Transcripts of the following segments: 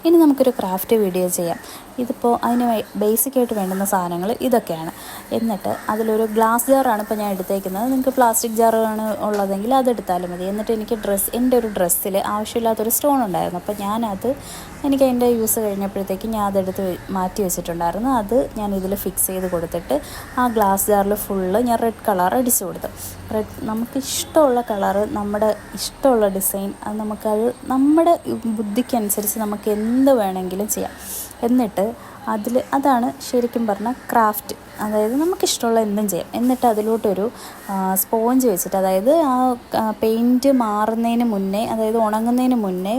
ഇനി നമുക്കൊരു craft video ചെയ്യാം. ഇതിപ്പോൾ അതിന് ബേസിക്കായിട്ട് വേണ്ടുന്ന സാധനങ്ങൾ ഇതൊക്കെയാണ്. എന്നിട്ട് അതിലൊരു ഗ്ലാസ് ജാറാണ് ഇപ്പോൾ ഞാൻ എടുത്തേക്കുന്നത്. നിങ്ങൾക്ക് പ്ലാസ്റ്റിക് ജാറാണ് ഉള്ളതെങ്കിൽ അതെടുത്താലും മതി. എന്നിട്ട് എനിക്ക് എൻ്റെ ഒരു ഡ്രസ്സിൽ ആവശ്യമില്ലാത്തൊരു സ്റ്റോൺ ഉണ്ടായിരുന്നു. അപ്പോൾ എനിക്ക് അതിൻ്റെ യൂസ് കഴിഞ്ഞപ്പോഴത്തേക്കും ഞാൻ അതെടുത്ത് മാറ്റി വെച്ചിട്ടുണ്ടായിരുന്നു. അത് ഞാൻ ഇതിൽ ഫിക്സ് ചെയ്ത് കൊടുത്തിട്ട് ആ ഗ്ലാസ് ജാറിൽ ഫുള്ള് ഞാൻ റെഡ് കളർ അടിച്ചു കൊടുത്തു. നമുക്ക് ഇഷ്ടമുള്ള കളറ്, നമ്മുടെ ഇഷ്ടമുള്ള ഡിസൈൻ, അത് നമ്മുടെ ബുദ്ധിക്കനുസരിച്ച് നമുക്ക് എന്ത് വേണമെങ്കിലും ചെയ്യാം. എന്നിട്ട് അതാണ് ശരിക്കും പറഞ്ഞാൽ ക്രാഫ്റ്റ്. അതായത് നമുക്കിഷ്ടമുള്ള എന്തും ചെയ്യാം. എന്നിട്ട് അതിലോട്ടൊരു സ്പോഞ്ച് വെച്ചിട്ട്, അതായത് ആ പെയിൻറ്റ് മാറുന്നതിന് മുന്നേ, അതായത് ഉണങ്ങുന്നതിന് മുന്നേ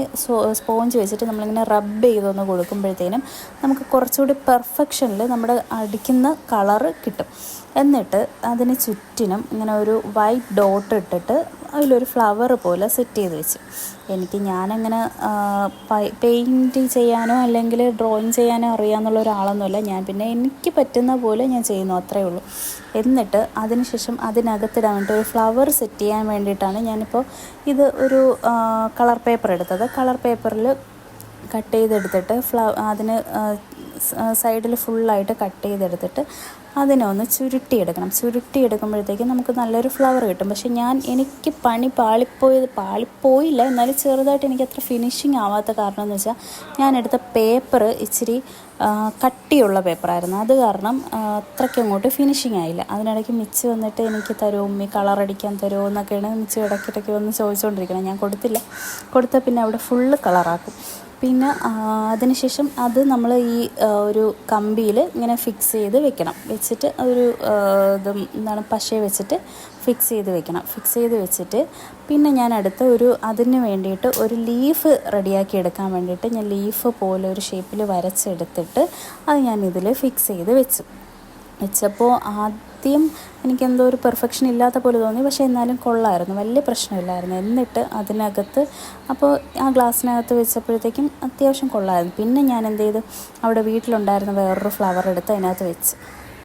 സ്പോഞ്ച് വെച്ചിട്ട് നമ്മളിങ്ങനെ റബ്ബ് ചെയ്തൊന്ന് കൊടുക്കുമ്പോഴത്തേനും നമുക്ക് കുറച്ചുകൂടി പെർഫെക്ഷനിൽ നമ്മുടെ അടിക്കുന്ന കളറ് കിട്ടും. എന്നിട്ട് അതിന് ചുറ്റിനും ഇങ്ങനെ ഒരു വൈറ്റ് ഡോട്ട് ഇട്ടിട്ട് അതിലൊരു ഫ്ലവർ പോലെ സെറ്റ് ചെയ്ത് വെച്ചു. ഞാനങ്ങനെ പെയിൻറ്റ് ചെയ്യാനോ അല്ലെങ്കിൽ ഡ്രോയിങ് ചെയ്യാനോ അറിയാമെന്നുള്ള ഒരാളൊന്നുമല്ല ഞാൻ. പിന്നെ എനിക്ക് പറ്റുന്ന പോലെ ഞാൻ ചെയ്യുന്നു, അത്രയേ ഉള്ളൂ. എന്നിട്ട് അതിനുശേഷം അതിനകത്തിടാൻ വേണ്ടിയിട്ട് ഒരു ഫ്ലവർ സെറ്റ് ചെയ്യാൻ വേണ്ടിയിട്ടാണ് ഞാനിപ്പോൾ ഇത് ഒരു കളർ പേപ്പർ എടുത്തത്. കളർ പേപ്പറിൽ കട്ട് ചെയ്തെടുത്തിട്ട് അതിന് സൈഡിൽ ഫുള്ളായിട്ട് കട്ട് ചെയ്തെടുത്തിട്ട് അതിനെ ഒന്ന് ചുരുട്ടിയെടുക്കുമ്പോഴത്തേക്കും നമുക്ക് നല്ലൊരു ഫ്ലവർ കിട്ടും. പക്ഷേ എനിക്ക് പണി പാളിപ്പോയില്ല, എന്നാലും ചെറുതായിട്ട് എനിക്ക് അത്ര ഫിനിഷിങ് ആവാത്ത കാരണം എന്ന് വെച്ചാൽ ഞാനെടുത്ത പേപ്പർ ഇച്ചിരി കട്ടിയുള്ള പേപ്പറായിരുന്നു. അത് കാരണം അത്രയ്ക്ക് അങ്ങോട്ട് ഫിനിഷിങ് ആയില്ല. അതിനിടയ്ക്ക് മിച്ച് വന്നിട്ട് എനിക്ക് തരുമോ ഉമ്മി, കളറടിക്കാൻ തരുമോ എന്നൊക്കെയാണ് മിച്ച് ഇടയ്ക്കിടയ്ക്ക് വന്ന് ചോദിച്ചുകൊണ്ടിരിക്കണം. ഞാൻ കൊടുത്താൽ പിന്നെ അവിടെ ഫുള്ള് കളറാക്കും. പിന്നെ അതിനുശേഷം അത് നമ്മൾ ഈ ഒരു കമ്പിയിൽ ഇങ്ങനെ ഫിക്സ് ചെയ്ത് വെച്ചിട്ട് ഒരു പശ വെച്ചിട്ട് ഫിക്സ് ചെയ്ത് വെച്ചിട്ട് പിന്നെ ഞാൻ അതിന് വേണ്ടിയിട്ട് ഒരു ലീഫ് റെഡിയാക്കി എടുക്കാൻ വേണ്ടിയിട്ട് ഞാൻ ലീഫ് പോലെ ഒരു ഷേപ്പിൽ വരച്ചെടുത്തിട്ട് അത് ഞാൻ ഇതിൽ ഫിക്സ് ചെയ്ത് വെച്ചപ്പോൾ ആദ്യം എനിക്കെന്തോ ഒരു പെർഫെക്ഷൻ ഇല്ലാത്ത പോലെ തോന്നി. പക്ഷേ എന്നാലും കൊള്ളായിരുന്നു, വലിയ പ്രശ്നമില്ലായിരുന്നു. എന്നിട്ട് അപ്പോൾ ആ ഗ്ലാസ്സിനകത്ത് വെച്ചപ്പോഴത്തേക്കും അത്യാവശ്യം കൊള്ളായിരുന്നു. പിന്നെ ഞാൻ എന്ത് ചെയ്തു, അവിടെ വീട്ടിലുണ്ടായിരുന്ന വേറൊരു ഫ്ലവർ എടുത്ത് അതിനകത്ത് വെച്ച്